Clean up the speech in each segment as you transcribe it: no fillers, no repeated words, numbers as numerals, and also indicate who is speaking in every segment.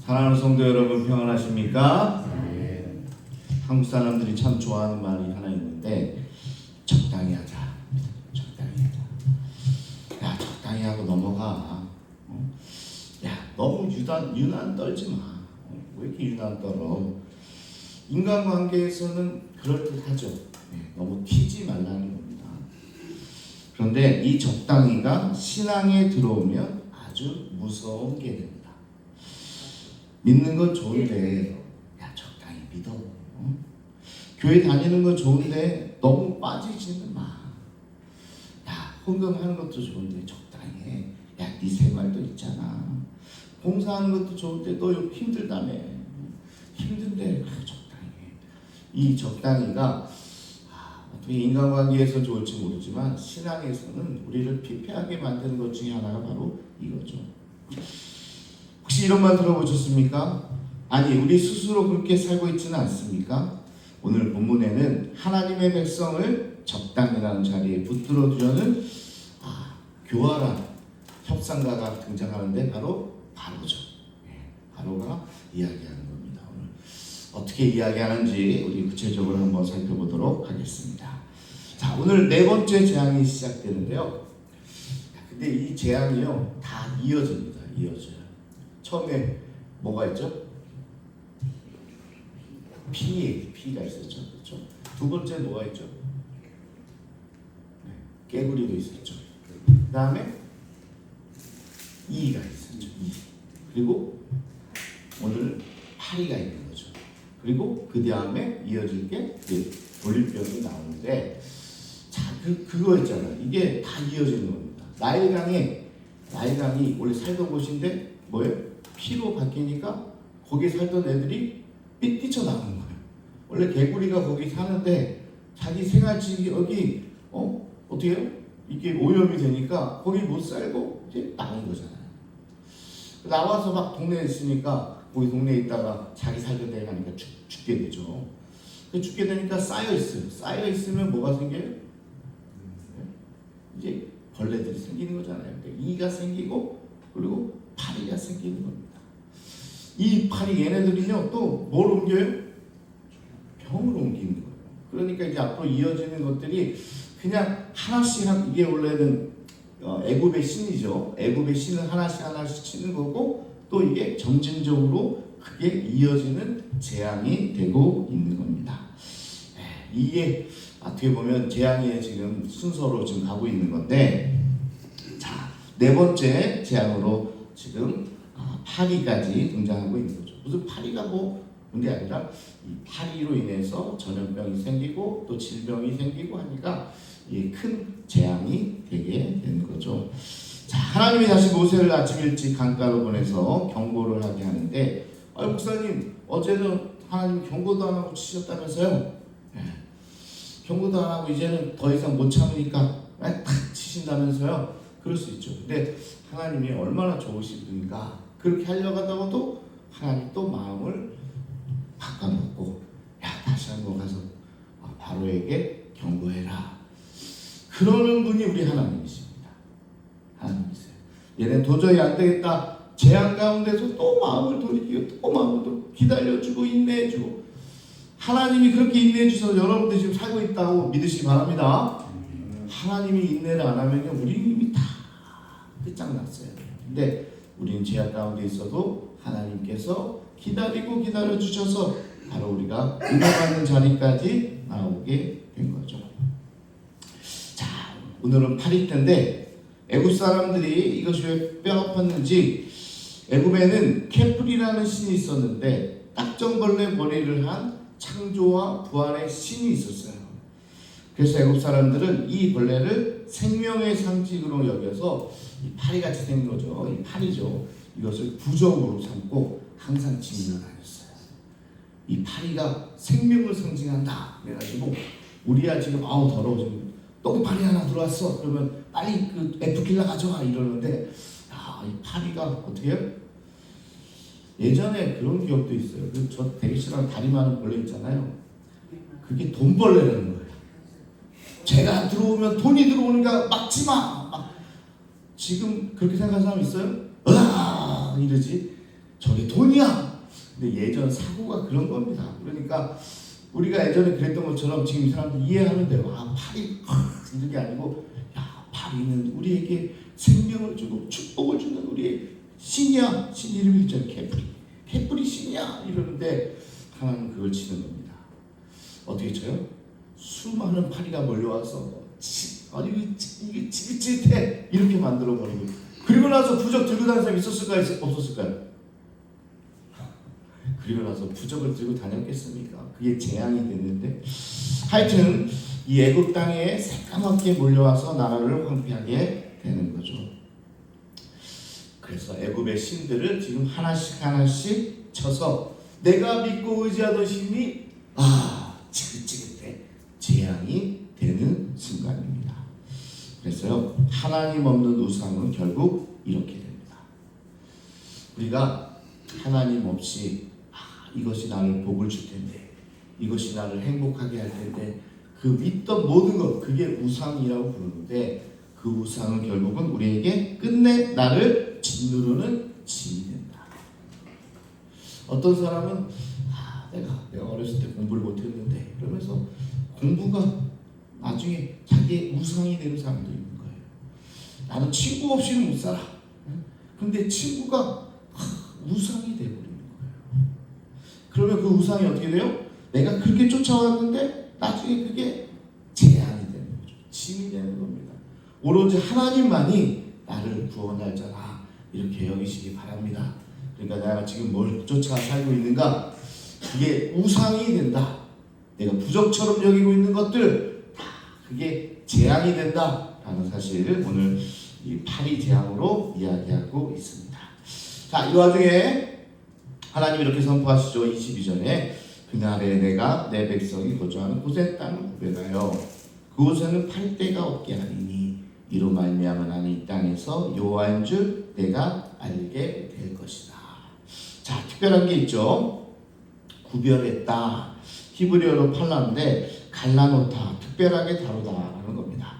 Speaker 1: 사랑하는 성도 여러분, 평안하십니까? 한국 사람들이 참 좋아하는 말이 하나 있는데, 적당히 하자. 적당히 하자. 야, 적당히 하고 넘어가. 야, 너무 유난 떨지 마. 왜 이렇게 유난 떨어? 인간관계에서는 그럴듯하죠. 너무 튀지 말라는 겁니다. 그런데 이 적당히가 신앙에 들어오면 아주 무서운 게 됩니다. 믿는 건 좋은데, 야, 적당히 믿어. 교회 다니는 건 좋은데 너무 빠지지는 마. 야, 헌금하는 것도 좋은데 적당히 해. 야, 네 생활도 있잖아. 봉사하는 것도 좋은데 너 힘들다며. 힘든데 적당히 해. 이 적당히가 어떻게 인간관계에서 좋을지 모르지만 신앙에서는 우리를 피폐하게 만드는 것 중에 하나가 바로 이거죠. 혹시 이런 말 들어보셨습니까? 아니, 우리 스스로 그렇게 살고 있지는 않습니까? 오늘 본문에는 하나님의 백성을 적당이라는 자리에 붙들어 두려는 교활한 협상가가 등장하는데 바로 바로죠. 바로가 이야기하는 겁니다. 오늘 어떻게 이야기하는지 우리 구체적으로 한번 살펴보도록 하겠습니다. 자, 오늘 네 번째 재앙이 시작되는데요. 근데 이 재앙이요, 다 이어집니다. 이어져요. 처음에 뭐가 있죠? 피가 있었죠. 그렇죠? 두 번째 뭐가 있죠? 깨구리도 있었죠. 그 다음에 이가 있었죠. 이. 그리고 오늘 파리가 있는 거죠. 그리고 그 다음에 이어질 게 돌림병이 나오는데, 자, 그거 있잖아. 이게 다 이어지는 겁니다. 나일강이 원래 살던 곳인데 뭐예요? 피로 바뀌니까 거기에 살던 애들이 삐뛰쳐 나오는 거예요. 원래 개구리가 거기 사는데 자기 생활지 여기 어떻게 해요? 이게 오염이 되니까 거기 못 살고 이제 나온 거잖아요. 나와서 막 동네에 있으니까 거기 동네에 있다가 자기 살던 데 가니까 죽게 되죠. 죽게 되니까 쌓여있어요. 쌓여있으면 뭐가 생겨요? 이제 벌레들이 생기는 거잖아요. 그러니까 이가 생기고 그리고 파리가 생기는 겁니다. 이 파리 얘네들이요 또 뭘 옮겨요? 병을 옮기는 거예요. 그러니까 이제 앞으로 이어지는 것들이 그냥 하나씩 이게 원래는 애굽의 신이죠. 애굽의 신을 하나씩 치는 거고, 또 이게 점진적으로 그게 이어지는 재앙이 되고 있는 겁니다. 이게 어떻게 보면 재앙의 지금 순서로 지금 가고 있는 건데, 자, 네 번째 재앙으로 지금 파리까지 등장하고 있는 거죠. 무슨 파리가 문제 아니라 이 파리로 인해서 전염병이 생기고 또 질병이 생기고 하니까 큰 재앙이 되게 되는 거죠. 자, 하나님이 다시 모세를 아침 일찍 강가로 보내서 경고를 하게 하는데, 목사님 어제는 하나님 경고도 안 하고 치셨다면서요? 경고도 안 하고 이제는 더 이상 못 참으니까 탁 치신다면서요? 그럴 수 있죠. 근데 하나님이 얼마나 좋으시니까 그렇게 하려고 하다가도 하나님 또 마음을 바꿔놓고, 야, 다시 한번 가서 바로에게 경고해라. 그러는 분이 우리 하나님이십니다. 하나님이세요. 얘네 도저히 안 되겠다. 재앙 가운데서 또 마음을 돌이키고 또 마음을 기다려주고 인내해주고, 하나님이 그렇게 인내해주셔서 여러분들 지금 살고 있다고 믿으시기 바랍니다. 하나님이 인내를 안 하면요, 우리 이미 다 끝장났어요. 근데 우리는 죄악 가운데 있어도 하나님께서 기다려주셔서 바로 우리가 은혜받는 자리까지 나오게 된 거죠. 자, 오늘은 8일째인데 애굽 사람들이 이것이 왜 뼈아팠는지, 애굽에는 케풀이라는 신이 있었는데 딱정벌레 머리를 한 창조와 부활의 신이 있었어요. 그래서 애굽 사람들은 이 벌레를 생명의 상징으로 여겨서 이 파리같이 생긴 거죠. 이 파리죠. 이것을 부적으로 삼고 항상 지니러 다녔어요. 이 파리가 생명을 상징한다. 그래가지고 우리야 지금 더러워 지금 똥파리 하나 들어왔어. 그러면 빨리 그 에프킬라 가져와 이러는데, 이 파리가 어떻게 해요? 예전에 그런 기억도 있어요. 저 되게 싫어하는 다리 많은 벌레 있잖아요. 그게 돈벌레라는 거예요. 제가 들어오면 돈이 들어오니까 막지 마. 지금 그렇게 생각하는 사람 있어요? 이러지. 저게 돈이야. 근데 예전 사고가 그런 겁니다. 그러니까 우리가 예전에 그랬던 것처럼 지금 이 사람들 이해하면 돼요. 아, 파리 이런 게 아니고, 야, 파리는 우리에게 생명을 주고 축복을 주는 우리의 신이야. 신 이름이 있잖아요. 캐프리 신이야. 이러는데 하나님은 그걸 치는 겁니다. 어떻게 쳐요? 수많은 파리가 몰려와서 아니 이게 찌릿찌릿해 이렇게 만들어 버리고, 그리고 나서 부적 들고 다니는 사람이 있었을까요? 없었을까요? 그리고 나서 부적을 들고 다녔겠습니까? 그게 재앙이 됐는데, 하여튼 이 애굽 땅에 새까맣게 몰려와서 나라를 황폐하게 되는 거죠. 그래서 애굽의 신들을 지금 하나씩 쳐서 내가 믿고 의지하던 신이 지긋지긋해 재앙이 되는 순간입니다. 그래서요, 하나님 없는 우상은 결국 이렇게 됩니다. 우리가 하나님 없이 이것이 나를 복을 줄 텐데, 이것이 나를 행복하게 할 텐데, 그 믿던 모든 것, 그게 우상이라고 부르는데, 그 우상은 결국은 우리에게 끝내 나를 짓누르는 짐이 된다. 어떤 사람은 내가 어렸을 때 공부를 못했는데 그러면서 공부가 나중에 자기의 우상이 되는 사람도 있는 거예요. 나는 친구 없이는 못 살아. 근데 친구가 우상이 되어버리는 거예요. 그러면 그 우상이 어떻게 돼요? 내가 그렇게 쫓아왔는데 나중에 그게 재앙이 되는 거죠. 짐이 되는 겁니다. 오로지 하나님만이 나를 구원할 자라 이렇게 여기시기 바랍니다. 그러니까 내가 지금 뭘 쫓아 살고 있는가? 그게 우상이 된다. 내가 부적처럼 여기고 있는 것들 다 그게 재앙이 된다라는 사실을 오늘 이 파리 재앙으로 이야기하고 있습니다. 자, 이 와중에 하나님 이렇게 선포하시죠. 22절에 그날에 내가 내 백성이 거주하는 고센 땅을 구별하여 그곳에는 팔대가 없게 하리니 이로 말미암아 나는 이 땅에서 여호와인 줄 내가 알게 될 것이다. 자, 특별한 게 있죠. 구별했다. 히브리어로 팔라인데 갈라노타, 특별하게 다루다라는 겁니다.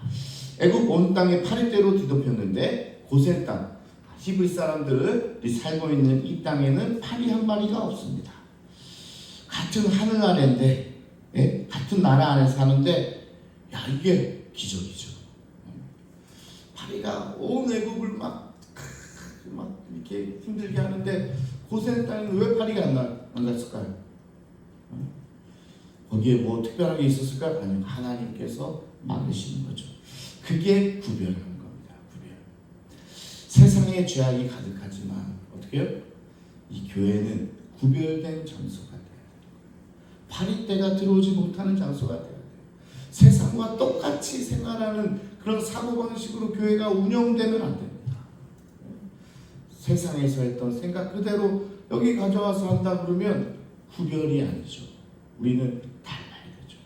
Speaker 1: 애굽 온 땅에 파리떼로 뒤덮였는데 고센 땅, 히브리 사람들이 살고 있는 이 땅에는 파리 한 마리가 없습니다. 같은 하늘 아래인데, 같은 나라 안에 사는데, 이게 기적이죠. 파리가 온 애굽을 막 이렇게 힘들게 하는데 고센 땅에는 왜 파리가 안 갔을까요? 거기에 뭐 특별하게 있었을까요? 아니면 하나님께서 막으시는 거죠. 그게 구별하는 겁니다. 구별. 세상에 죄악이 가득하지만 어떻게 해요? 이 교회는 구별된 장소가 돼요. 파리떼가 들어오지 못하는 장소가 돼요. 세상과 똑같이 생활하는 그런 사고방식으로 교회가 운영되면 안 됩니다. 세상에서 했던 생각 그대로 여기 가져와서 한다 그러면 구별이 아니죠. 우리는 달라야 되죠.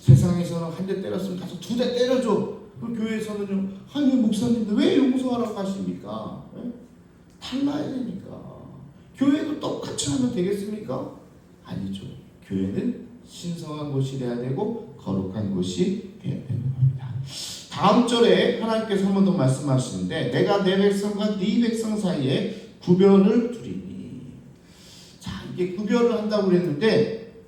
Speaker 1: 세상에서는 한 대 때렸으면 가서 2대 때려줘. 그럼 교회에서는요, 아니 목사님들 왜 용서하라고 하십니까? 달라야 되니까. 교회도 똑같이 하면 되겠습니까? 아니죠. 교회는 신성한 곳이 돼야 되고 거룩한 곳이 되어야 되는 겁니다. 다음 절에 하나님께서 한 번 더 말씀하시는데 내가 내 백성과 네 백성 사이에 구별을 두리니. 자, 이게 구별을 한다고 그랬는데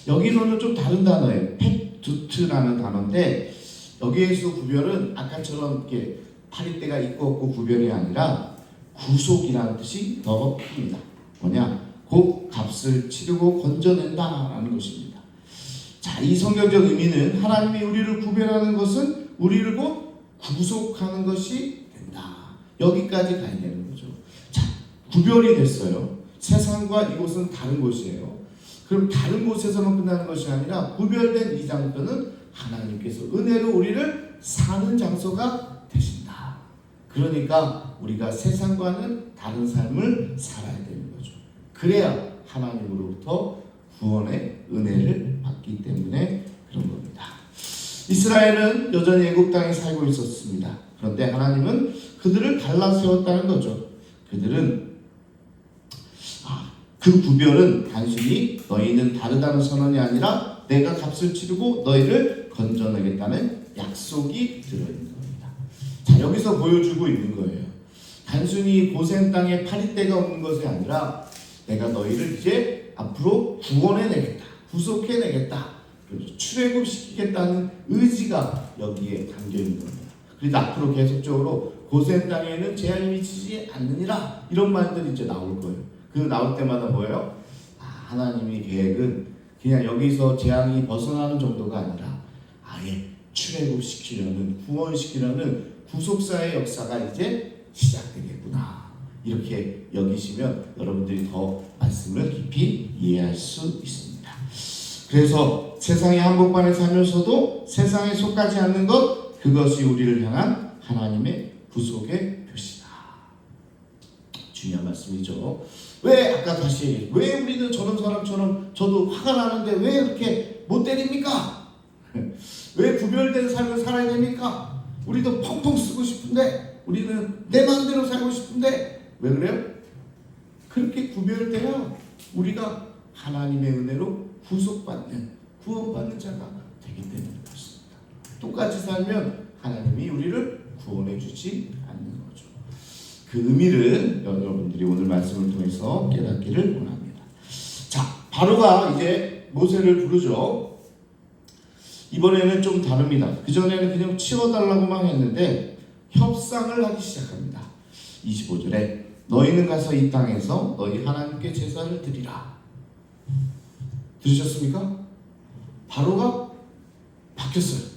Speaker 1: 여기서는 좀 다른 단어예요. 팩두트라는 단어인데 여기에서 구별은 아까처럼 이렇게 파리떼가 있고 없고 구별이 아니라 구속이라는 뜻이 더 큽니다. 뭐냐? 곧 값을 치르고 건져낸다라는 것입니다. 자, 이 성경적 의미는 하나님이 우리를 구별하는 것은 우리를 곧 구속하는 것이 된다. 여기까지 가야 되는 거죠. 자, 구별이 됐어요. 세상과 이곳은 다른 곳이에요. 그럼 다른 곳에서만 끝나는 것이 아니라 구별된 이 장소는 하나님께서 은혜로 우리를 사는 장소가 되신다. 그러니까 우리가 세상과는 다른 삶을 살아야 되는 거죠. 그래야 하나님으로부터 구원의 은혜를 받기 때문에 그런 겁니다. 이스라엘은 여전히 애굽 땅에 살고 있었습니다. 그런데 하나님은 그들을 갈라 세웠다는 거죠. 그들은 그 구별은 단순히 너희는 다르다는 선언이 아니라 내가 값을 치르고 너희를 건져내겠다는 약속이 들어있는 겁니다. 자, 여기서 보여주고 있는 거예요. 단순히 고센 땅에 파리떼가 오는 것이 아니라 내가 너희를 이제 앞으로 구원해내겠다, 구속해내겠다, 출애굽시키겠다는 의지가 여기에 담겨있는 겁니다. 그래서 앞으로 계속적으로 고센 땅에는 재앙이 미치지 않느니라 이런 말들이 이제 나올 거예요. 그 나올 때마다 뭐예요? 하나님의 계획은 그냥 여기서 재앙이 벗어나는 정도가 아니라 아예 출애굽시키려는, 구원시키려는 구속사의 역사가 이제 시작되겠구나, 이렇게 여기시면 여러분들이 더 말씀을 깊이 이해할 수 있습니다. 그래서 세상의 한복판에 살면서도 세상에 속하지 않는 것, 그것이 우리를 향한 하나님의 구속의 표시다. 중요한 말씀이죠. 왜 아까 다시 얘기해, 왜 우리는 저런 사람처럼 저도 화가 나는데 왜 이렇게 못 때립니까? 왜 구별된 삶을 살아야 됩니까? 우리도 펑펑 쓰고 싶은데, 우리는 내 마음대로 살고 싶은데 왜 그래요? 그렇게 구별돼야 우리가 하나님의 은혜로 구속받는, 구원받는 자가 되기 때문에 그렇습니다. 똑같이 살면 하나님이 우리를 구원해 주지 않는 거죠. 그 의미를 여러분들이 오늘 말씀을 통해서 깨닫기를 원합니다. 자, 바로가 이제 모세를 부르죠. 이번에는 좀 다릅니다. 그전에는 그냥 치워달라고만 했는데 협상을 하기 시작합니다. 25절에 너희는 가서 이 땅에서 너희 하나님께 제사를 드리라. 들으셨습니까? 바로가 바뀌었어요.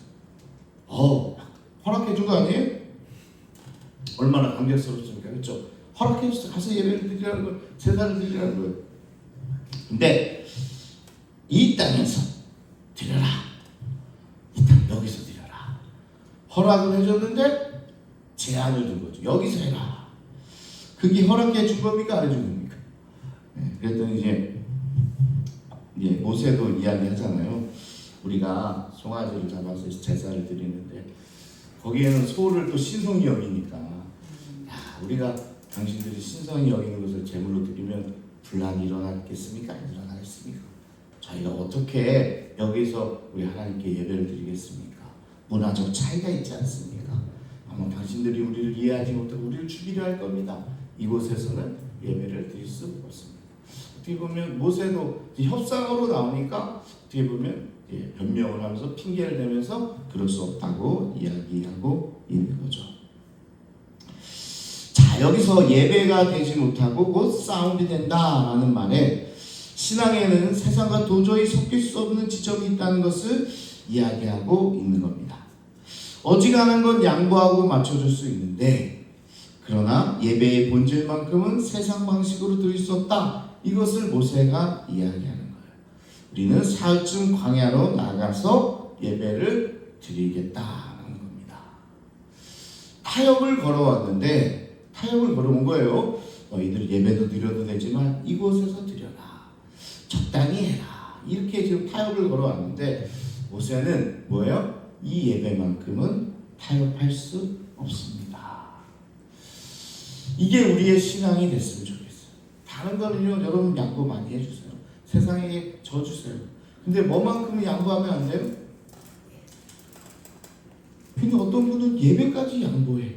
Speaker 1: 허락해 준 거 아니에요? 얼마나 감격스럽습니까? 그렇죠? 허락해 줬어요. 가서 예배를 드리라는 거예요. 제사를 드리라는 거예요. 근데 이 땅에서 드려라. 이 땅 여기서 드려라. 허락을 해줬는데 제한을 둔 거죠. 여기서 해라. 그게 허락해 준 겁니까? 안 해준 겁니까? 네, 그랬더니 이제 모세도 이야기하잖아요. 우리가 송아지를 잡아서 제사를 드리는데 거기에는 소를 또 신성히 여기니까, 우리가 당신들이 신성히 여기는 것을 제물로 드리면 분란이 일어나겠습니까? 안 일어나겠습니까? 저희가 어떻게 여기서 우리 하나님께 예배를 드리겠습니까? 문화적 차이가 있지 않습니까? 아마 당신들이 우리를 이해하지 못하고 우리를 죽이려 할 겁니다. 이곳에서는 예배를 드릴 수 없습니다. 어떻게 보면 모세도 협상으로 나오니까 어떻게 보면 변명을 하면서 핑계를 대면서 그럴 수 없다고 이야기하고 있는 거죠. 자, 여기서 예배가 되지 못하고 곧 싸움이 된다라는 말에 신앙에는 세상과 도저히 섞일 수 없는 지점이 있다는 것을 이야기하고 있는 겁니다. 어지간한 건 양보하고 맞춰줄 수 있는데, 그러나 예배의 본질만큼은 세상 방식으로 드릴 수 없다. 이것을 모세가 이야기하는 거예요. 우리는 사흘쯤 광야로 나가서 예배를 드리겠다는 겁니다. 타협을 걸어왔는데, 타협을 걸어온 거예요. 너희들 예배도 드려도 되지만 이곳에서 드려라. 적당히 해라. 이렇게 지금 타협을 걸어왔는데 모세는 뭐예요? 이 예배만큼은 타협할 수 없습니다. 이게 우리의 신앙이 됐으면 좋겠어요. 다른 거는요, 여러분 양보 많이 해주세요. 세상에 져주세요. 근데 뭐만큼은 양보하면 안 돼요? 근데 어떤 분은 예배까지 양보해.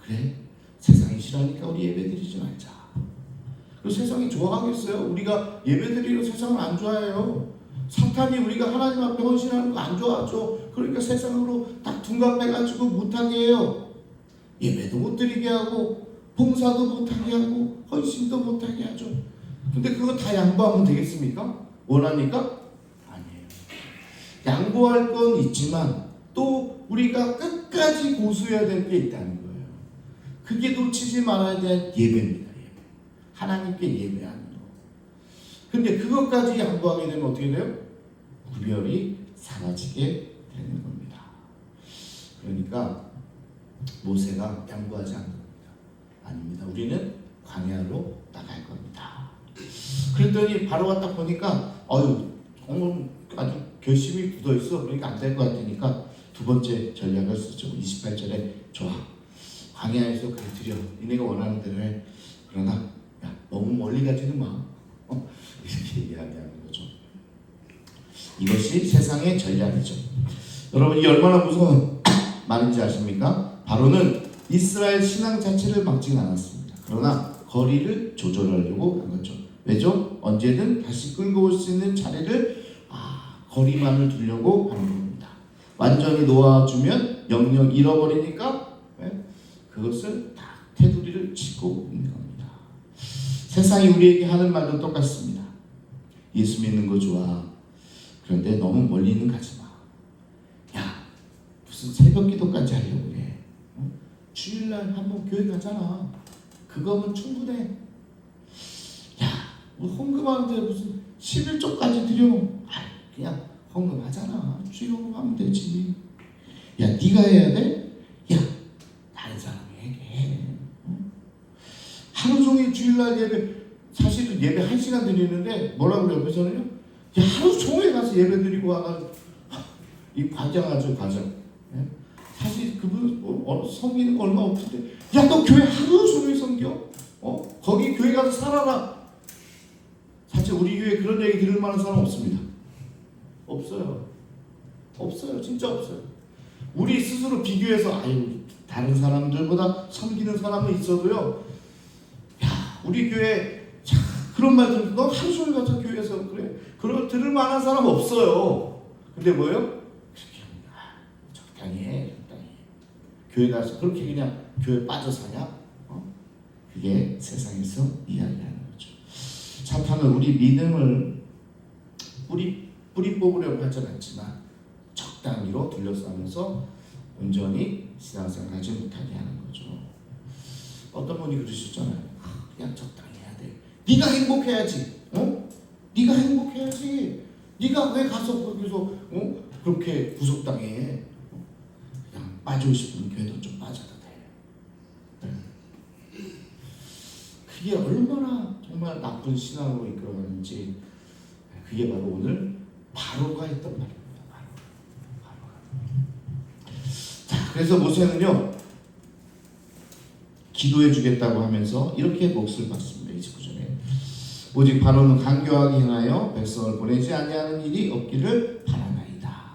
Speaker 1: 그래? 세상이 싫어하니까 우리 예배 드리지 말자. 그리고 세상이 좋아하겠어요? 우리가 예배 드리고 세상을 안 좋아해요. 사탄이 우리가 하나님 앞에 헌신하는 거 안 좋아하죠. 그러니까 세상으로 딱 둔갑해가지고 못하게 해요. 예배도 못 드리게 하고 봉사도 못하게 하고 헌신도 못하게 하죠. 근데 그거 다 양보하면 되겠습니까? 원합니까? 아니에요. 양보할 건 있지만 또 우리가 끝까지 고수해야 될 게 있다는 거예요. 그게 놓치지 말아야 될 예배입니다. 예배. 하나님께 예배하는 거. 근데 그것까지 양보하게 되면 어떻게 돼요? 구별이 사라지게 되는 겁니다. 그러니까 모세가 양보하지 않는 겁니다. 아닙니다. 우리는 광야로 나갈 겁니다. 그랬더니 바로가 딱 보니까 아주 결심이 굳어있어. 그러니까 안 될 것 같으니까 두 번째 전략을 쓰죠. 28절에 좋아. 광야에서 그래 드려. 니네가 원하는 대로 해. 그러나 야, 너무 멀리 가지는 마. 이렇게 이야기하는 거죠. 이것이 세상의 전략이죠. 여러분, 이 얼마나 무서운 말인지 아십니까? 바로는 이스라엘 신앙 자체를 막지는 않았습니다. 그러나 거리를 조절하려고 한 거죠. 왜죠? 언제든 다시 끌고 올 수 있는 차례를 거리만을 두려고 하는 겁니다. 완전히 놓아주면 영영 잃어버리니까 그것을 다 테두리를 치고 있는 겁니다. 세상이 우리에게 하는 말도 똑같습니다. 예수 믿는 거 좋아. 그런데 너무 멀리는 가지 마. 야, 무슨 새벽 기도까지 하려고 그래. 주일날 한번 교회 가잖아. 그거면 충분해. 야, 뭐 헌금하는데 무슨 11조까지 드려. 그냥 헌금하잖아. 주일 헌금하면 되지. 야, 네가 해야 돼? 야, 다른 사람이 해. 하루 종일 주일날 예배, 사실은 예배 1시간 드리는데 뭐라고 그래요? 옆에서는요? 야, 하루 종일 가서 예배 드리고 와가지고 이 과장하죠, 과장. 사실 그분 섬기는 거 얼마 없는데, 야, 너 교회 하루 종일 섬겨? 거기 교회 가서 살아라. 사실 우리 교회 그런 얘기 들을 만한 사람 없습니다. 없어요. 없어요. 진짜 없어요. 우리 스스로 비교해서 다른 사람들보다 섬기는 사람은 있어도요, 야, 우리 교회 그런 말 들으면 너 하루 종일 가서 교회에서 그래. 그런 들을 만한 사람 없어요. 근데 뭐예요? 그렇게 적당히 해. 교회 가서 그렇게 그냥 교회 빠져 사냐? 그게 세상에서 이야기하는 거죠. 사탄은 우리 믿음을 뿌리 뽑으려고 하지 않지만 적당히로 둘러싸면서 온전히 신앙생활 하지 못하게 하는 거죠. 어떤 분이 그러셨잖아요. 그냥 적당히 해야 돼. 네가 행복해야지. 네가 행복해야지. 네가 왜 가서 거기서 그렇게 구속당해? 그냥 빠지고 싶으면 교회도 좀 빠져도 돼. 그게 얼마나 정말 나쁜 신앙으로 이끌어가는지, 그게 바로 오늘 바로가 했던 말입니다. 자, 그래서 모세는요, 기도해 주겠다고 하면서 이렇게 몫을 받습니다. 29절에 오직 바로는 간교하게 행하여 백성을 보내지 아니하는 일이 없기를 바라나이다.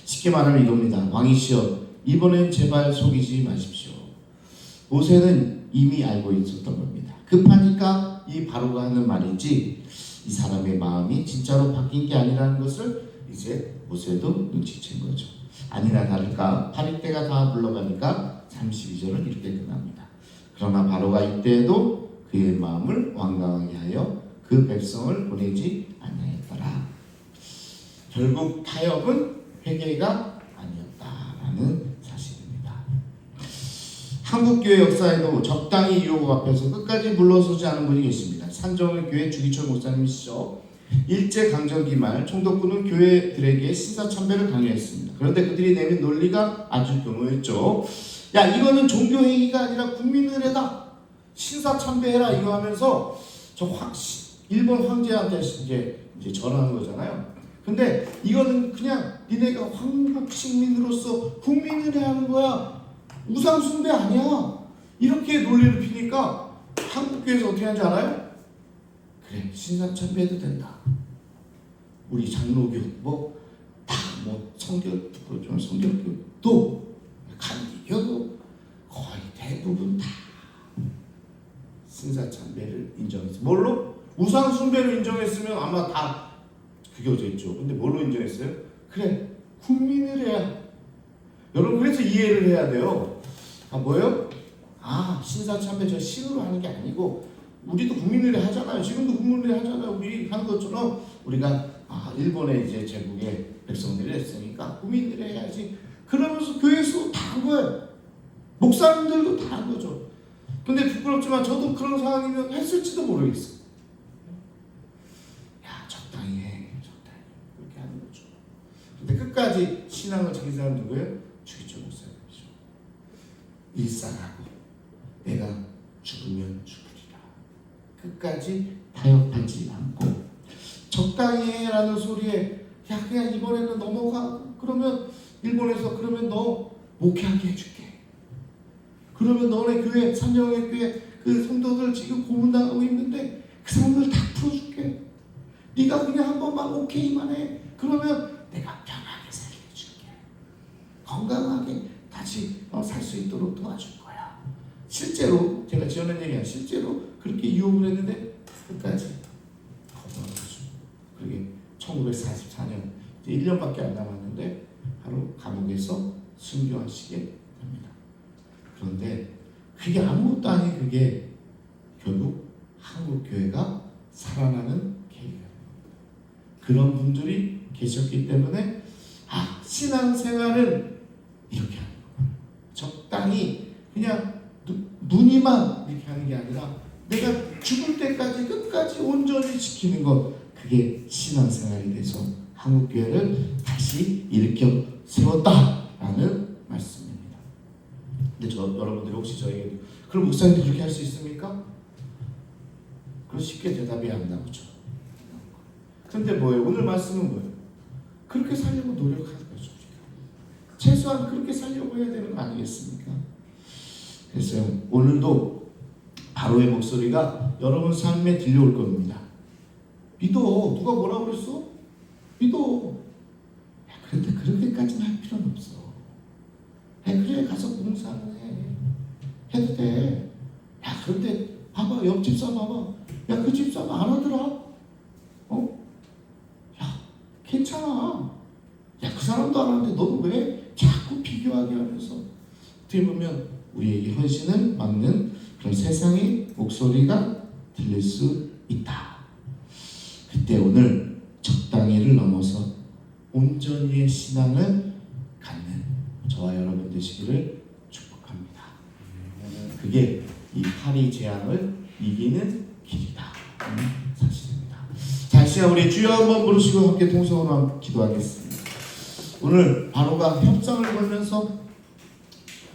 Speaker 1: 쉽게 말하면 이겁니다. 왕이시여, 이번엔 제발 속이지 마십시오. 모세는 이미 알고 있었던 겁니다. 급하니까 이 바로가 하는 말이지 이 사람의 마음이 진짜로 바뀐 게 아니라는 것을 이제 모세도 눈치챈 거죠. 아니나 다를까 8일때가 다 물러가니까 32절은 이렇게 끝납니다. 그러나 바로가 이때에도 그의 마음을 완강하게 하여 그 백성을 보내지 아니하였더라. 결국 타협은 회개가 아니었다라는 사실입니다. 한국교회 역사에도 적당히 유혹 앞에서 끝까지 물러서지 않은 분이 계십니다. 산정의 교회 주기철 목사님이시죠. 일제강점기 말 총독부는 교회들에게 신사참배를 강요했습니다. 그런데 그들이 내민 논리가 아주 교묘했죠. 야, 이거는 종교행위가 아니라 국민의례다. 신사참배해라 이거 하면서 일본 황제한테 이제 전하는 거잖아요. 근데 이거는 그냥 니네가 한국 식민으로서 국민의례 하는 거야. 우상숭배 아니야. 이렇게 논리를 피니까 한국교회에서 어떻게 하는지 알아요? 그래, 신사참배해도 된다. 우리 장로교 성결교도 간기교도 거의 대부분 다 신사참배를 인정했어요. 뭘로? 우상숭배를 인정했으면 아마 다 그게 됐죠. 근데 뭘로 인정했어요? 그래, 국민의례야. 여러분, 그래서 이해를 해야 돼요. 뭐예요? 신사참배 저 신으로 하는 게 아니고 우리도 국민의례 하잖아요. 지금도 국민의례 하잖아요. 우리 하는 것처럼 우리가 일본에 이제 제국의 백성들이 했으니까 국민의례 해야지. 그러면서 교회에서 다 한 거예요. 목사님들도 다 한 거죠. 근데 부끄럽지만 저도 그런 상황이면 했을지도 모르겠어요. 야, 적당히 해. 적당히. 그렇게 하는 거죠. 근데 끝까지 신앙을 지킨 사람 누구예요? 주기철 목사님이죠. 일상하고 내가 죽으면 죽으리라. 끝까지 타협하지 않고 적당히 해라는 소리에 야, 그냥 이번에는 넘어가. 그러면 일본에서 그러면 너 목회하게 해줄게. 그러면 너네 교회, 산정의 교회 그 성도들 지금 고문당하고 있는데 그 사람들 다 풀어줄게. 네가 그냥 한 번만 오케이만 해. 그러면 내가 편하게 살게 해줄게. 건강하게 다시 살 수 있도록 도와줄 거야. 실제로 제가 지어낸 얘기야. 실제로 그렇게 유혹을 했는데 끝까지 거부하죠. 그게 1944년 이제 1년밖에 안 남았는데 바로 감옥에서 순교하시게 됩니다. 그런데 그게 아무것도 아닌 그게 결국 한국 교회가 살아나는 계기가 됩니다. 그런 분들이 계셨기 때문에 신앙생활은 이렇게 하는 거예요. 적당히 그냥 눈이만 이렇게 하는 게 아니라 내가 죽을 때까지 끝까지 온전히 지키는 것, 그게 신앙생활이 돼서 한국교회를 다시 일으켜 세웠다라는 말씀입니다. 근데 여러분들이 혹시 저에게 그럼 목사님도 그렇게 할 수 있습니까? 그럼 쉽게 대답이 안 나오죠. 근데 뭐예요? 오늘 말씀은 뭐예요? 그렇게 살려고 노력하는 거죠. 최소한 그렇게 살려고 해야 되는 거 아니겠습니까? 그래서 오늘도 바로의 목소리가 여러분 삶에 들려올 겁니다. 믿어. 누가 뭐라고 그랬어? 믿어. 그런데 그렇게까지는 할 필요는 없어. 그래 가서 봉사는 해도 돼. 그런데 봐봐, 옆 집사 봐봐. 그 집사는 안 하더라. 괜찮아. 그 사람도 안 하는데 너는 왜 자꾸 비교하게 하면서. 어떻게 보면 우리에게 헌신을 막는 그런 세상의 목소리가 들릴 수 있다. 그때 오늘 적당히를 넘어서 온전히의 신앙을 갖는 저와 여러분 되시기를 축복합니다. 그게 이 파리 재앙을 이기는 길이다. 사실입니다. 자, 시간 우리 주여 한번 부르시고 함께 통성으로 기도하겠습니다. 오늘 바로가 협상을 걸면서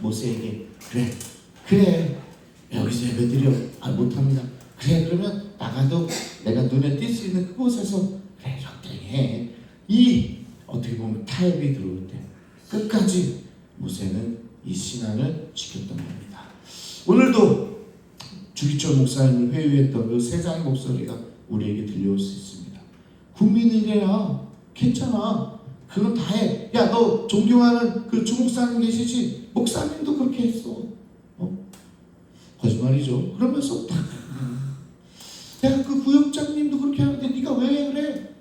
Speaker 1: 모세에게 그래 여기서 예배드려 못합니다. 그래 그러면 나가도 내가 눈에 띌 수 있는 그곳에서 그래 적당히 해. 이 어떻게 보면 타협이 들어올 때 끝까지 모세는 이 신앙을 지켰던 겁니다. 오늘도 주기철 목사님을 회유했던 그 세상의 목소리가 우리에게 들려올 수 있습니다. 국민이래야 괜찮아. 그건 다 해. 야, 너 존경하는 그 주목사님 계시지? 목사님도 그렇게 했어. 거짓말이죠. 그러면서 야, 그 구역장님도 그렇게 하는데 네가 왜 그래?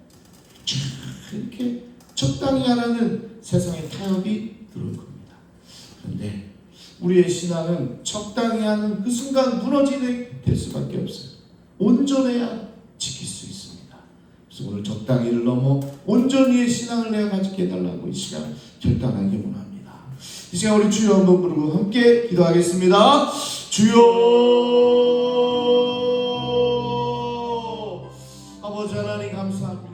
Speaker 1: 이렇게 적당히 하라는 세상의 타협이 들어올 겁니다. 그런데 우리의 신앙은 적당히 하는 그 순간 무너지게 될 수밖에 없어요. 온전해야 지킬 수 있습니다. 그래서 오늘 적당히를 넘어 온전히의 신앙을 내가 가지게 해달라고 이 시간 결단하기 원합니다. 이 시간 우리 주여 한번 부르고 함께 기도하겠습니다. 주여, 아버지 하나님 감사합니다.